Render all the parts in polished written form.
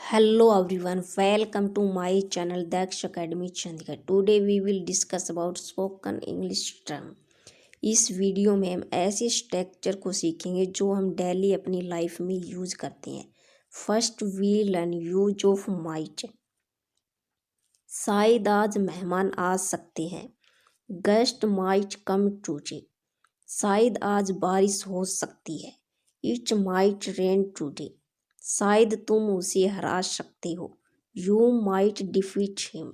Hello everyone, welcome to my channel Daksh Academy Chandigarh. Today we will discuss about spoken English term. इस video में हम ऐसे structure को सीखेंगे जो हम डेली अपनी लाइफ में यूज करते हैं. First we learn use of might. शायद आज मेहमान आ सकते हैं. Guest might come today. शायद आज बारिश हो सकती है. It might rain today. शायद तुम उसे हरा सकते हो. You might defeat him.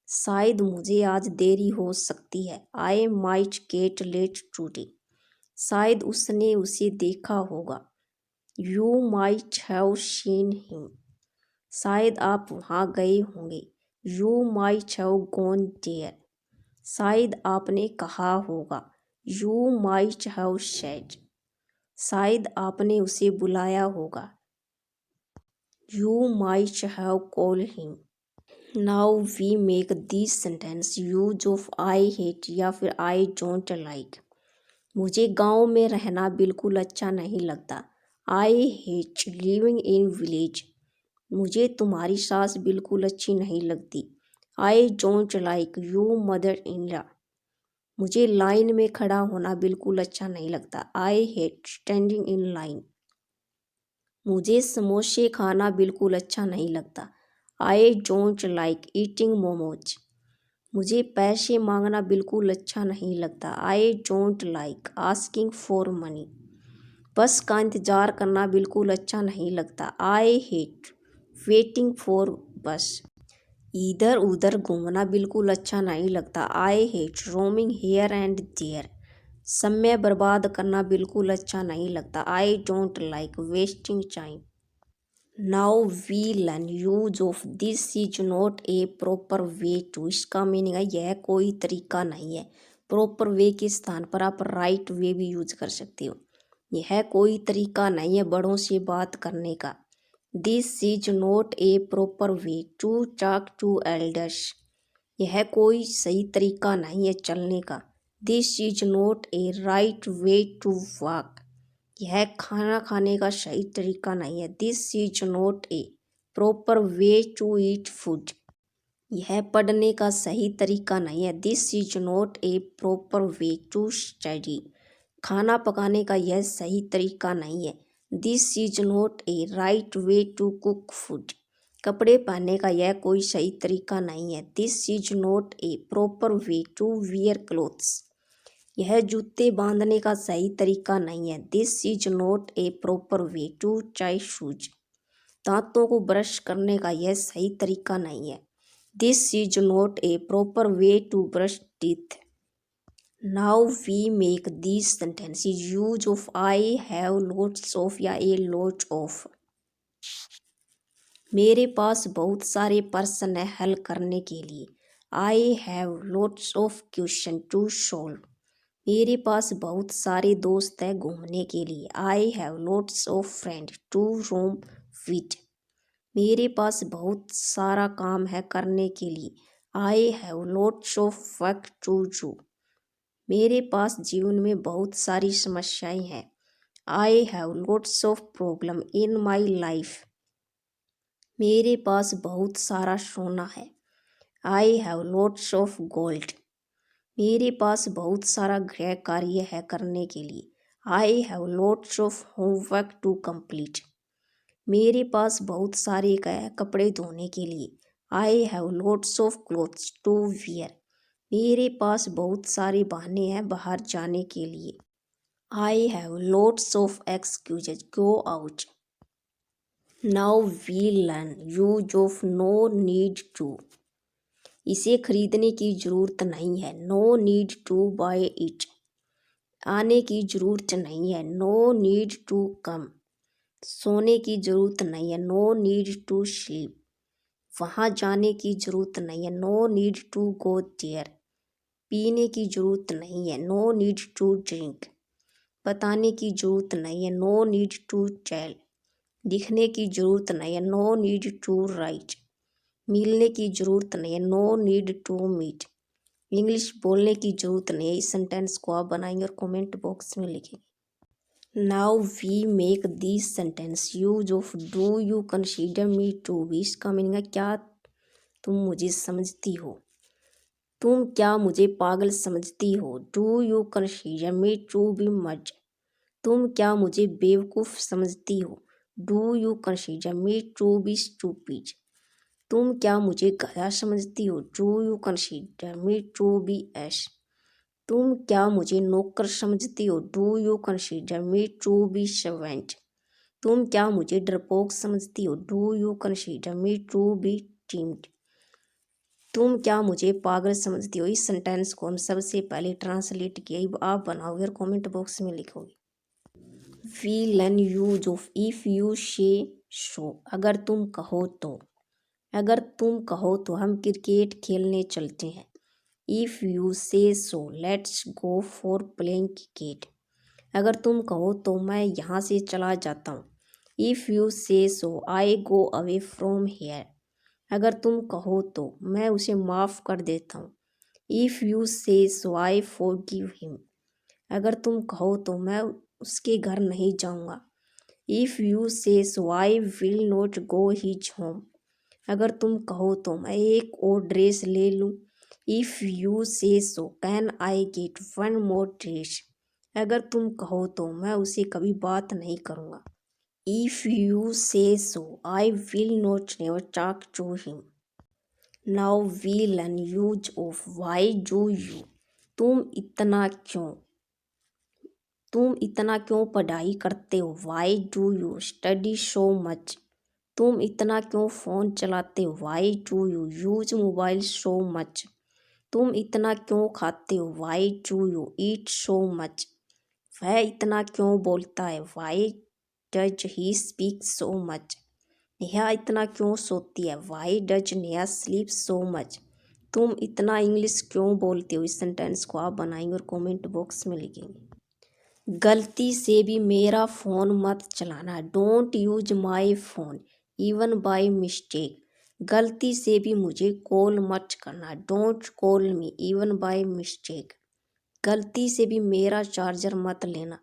शायद मुझे आज देरी हो सकती है. I might get late today. शायद उसने उसे देखा होगा. You might have seen him. शायद आप वहाँ गए होंगे. You might have gone there. शायद आपने कहा होगा. You might have said. शायद आपने उसे बुलाया होगा. You might have called him. Now we make this sentence use of I hate या फिर I don't like. मुझे गांव में रहना बिल्कुल अच्छा नहीं लगता. I hate living in village. मुझे तुम्हारी सास बिल्कुल अच्छी नहीं लगती. I don't like you mother-in-law. मुझे लाइन में खड़ा होना बिल्कुल अच्छा नहीं लगता. I hate standing in line. मुझे समोसे खाना बिल्कुल अच्छा नहीं लगता. I don't like eating momos. मुझे पैसे मांगना बिल्कुल अच्छा नहीं लगता. I don't like asking for money. बस का इंतज़ार करना बिल्कुल अच्छा नहीं लगता. आई हेट वेटिंग फॉर बस. इधर उधर घूमना बिल्कुल अच्छा नहीं लगता. I hate roaming here and there. समय बर्बाद करना बिल्कुल अच्छा नहीं लगता. I don't like wasting time. Now we learn use of this is not a proper way to. इसका मीनिंग है यह कोई तरीका नहीं है. प्रॉपर वे के स्थान पर आप राइट वे भी यूज कर सकते हो. यह कोई तरीका नहीं है बड़ों से बात करने का. This is not a proper way to talk to elders. यह कोई सही तरीका नहीं है चलने का. This is not a right way to walk. यह खाना खाने का सही तरीका नहीं है. This is not a proper way to eat food. यह पढ़ने का सही तरीका नहीं है. This is not a proper way to study. खाना पकाने का यह सही तरीका नहीं है. This is not a right way to cook food. कपड़े पहनने का यह कोई सही तरीका नहीं है. This is not a proper way to wear clothes. यह जूते बांधने का सही तरीका नहीं है. This is not a proper way to tie shoes. दांतों को ब्रश करने का यह सही तरीका नहीं है. This is not a proper way to brush teeth. Now we make this sentences use of I have lots of या ए लॉट ऑफ. मेरे पास बहुत सारे प्रश्न है हल करने के लिए. I have lots of question to solve. मेरे पास बहुत सारे दोस्त हैं घूमने के लिए. I have lots of friend to roam with. मेरे पास बहुत सारा काम है करने के लिए. I have lots of work to do. मेरे पास जीवन में बहुत सारी समस्याएं हैं. I have lots of problem in my life. मेरे पास बहुत सारा सोना है. I have lots of gold. मेरे पास बहुत सारा गृह कार्य है करने के लिए. I have lots of homework to complete. मेरे पास बहुत सारे कपड़े धोने के लिए. I have lots of clothes to wear. मेरे पास बहुत सारे बहाने हैं बाहर जाने के लिए. I have lots of excuses go out. Now we learn use of no need to. इसे खरीदने की जरूरत नहीं है. No need to buy it. आने की जरूरत नहीं है. No need to come. सोने की जरूरत नहीं है. No need to sleep. वहाँ जाने की जरूरत नहीं है. No need to go there. पीने की जरूरत नहीं है. No need to drink. बताने की जरूरत नहीं है. No need to tell. लिखने की जरूरत नहीं है. No need to write. मिलने की जरूरत नहीं है. No need to meet. English बोलने की जरूरत नहीं है. इस सेंटेंस को आप बनाएंगे और कमेंट बॉक्स में लिखेंगे. Now we make this sentence use of do you consider me to be. इसका मीनिंग है क्या तुम मुझे समझती हो, तुम क्या मुझे पागल समझती हो। Do you consider me to be mad, तुम क्या मुझे बेवकूफ़ समझती हो। Do you consider me to be stupid, तुम क्या मुझे गधा समझती हो। Do you consider me to be ass, तुम क्या मुझे नौकर समझती हो। Do you consider me to be servant, तुम क्या मुझे डरपोक समझती हो। Do you consider me to be timid, तुम क्या मुझे पागल समझती हो। इस सेंटेंस को हम सबसे पहले ट्रांसलेट किया, अब आप बनाओगे और कमेंट बॉक्स में लिखोगे। We learn use of if you say so, अगर तुम कहो तो। अगर तुम कहो तो हम क्रिकेट खेलने चलते हैं। If you say so let's go for playing cricket, अगर तुम कहो तो मैं यहाँ से चला जाता हूँ। If you say so I go away from here, अगर तुम कहो तो मैं उसे माफ़ कर देता हूँ। If you say so I forgive him, अगर तुम कहो तो मैं उसके घर नहीं जाऊँगा। If you say so I will not go his home, अगर तुम कहो तो मैं एक और ड्रेस ले लूँ। If you say so can I get one more dress, अगर तुम कहो तो मैं उसे कभी बात नहीं करूँगा। If you say so I will not never talk to him. Now we learn use of why do you, तुम इतना क्यों पढ़ाई करते हो। Why do you study so much, तुम इतना क्यों फ़ोन चलाते हो। Why do you use mobile so much, तुम इतना क्यों खाते हो। Why do you eat so much, वह इतना क्यों बोलता है। Why does he speak so much, Neha इतना क्यों सोती है। Why does Neha sleep so much, तुम इतना इंग्लिश क्यों बोलते हो। इस सेंटेंस को आप बनाएंगे और कमेंट बॉक्स में लिखेंगे। गलती से भी मेरा फ़ोन मत चलाना। Don't use my phone even by mistake, गलती से भी मुझे कॉल मत करना। Don't call me even by mistake, गलती से भी मेरा चार्जर मत लेना।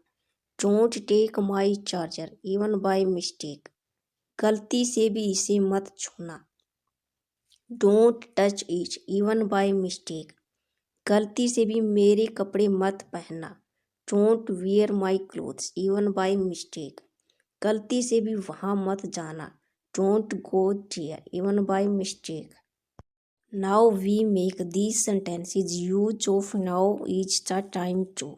Don't take my charger even by mistake, गलती से भी इसे मत छूना। Don't touch it even by mistake, गलती से भी मेरे कपड़े मत पहनना। Don't wear my clothes even by mistake, गलती से भी वहाँ मत जाना। Don't go there even by mistake. Now we make these sentences use of now is the time to,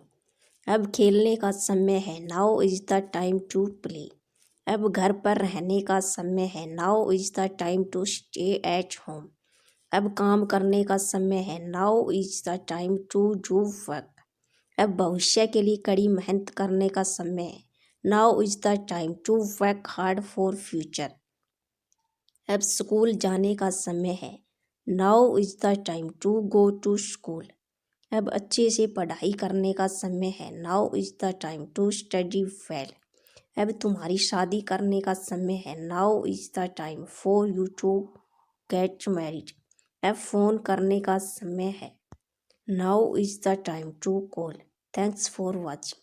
अब खेलने का समय है। Now is the time to play, अब घर पर रहने का समय है। Now is the time to stay at home, अब काम करने का समय है। Now is the time to do work, अब भविष्य के लिए कड़ी मेहनत करने का समय है। Now is the time to work hard for future, अब स्कूल जाने का समय है। Now is the time to go to school, अब अच्छे से पढ़ाई करने का समय है। Now is the time to study well, अब तुम्हारी शादी करने का समय है। Now is the time for you to get married, अब फ़ोन करने का समय है। Now is the time to call. Thanks for watching.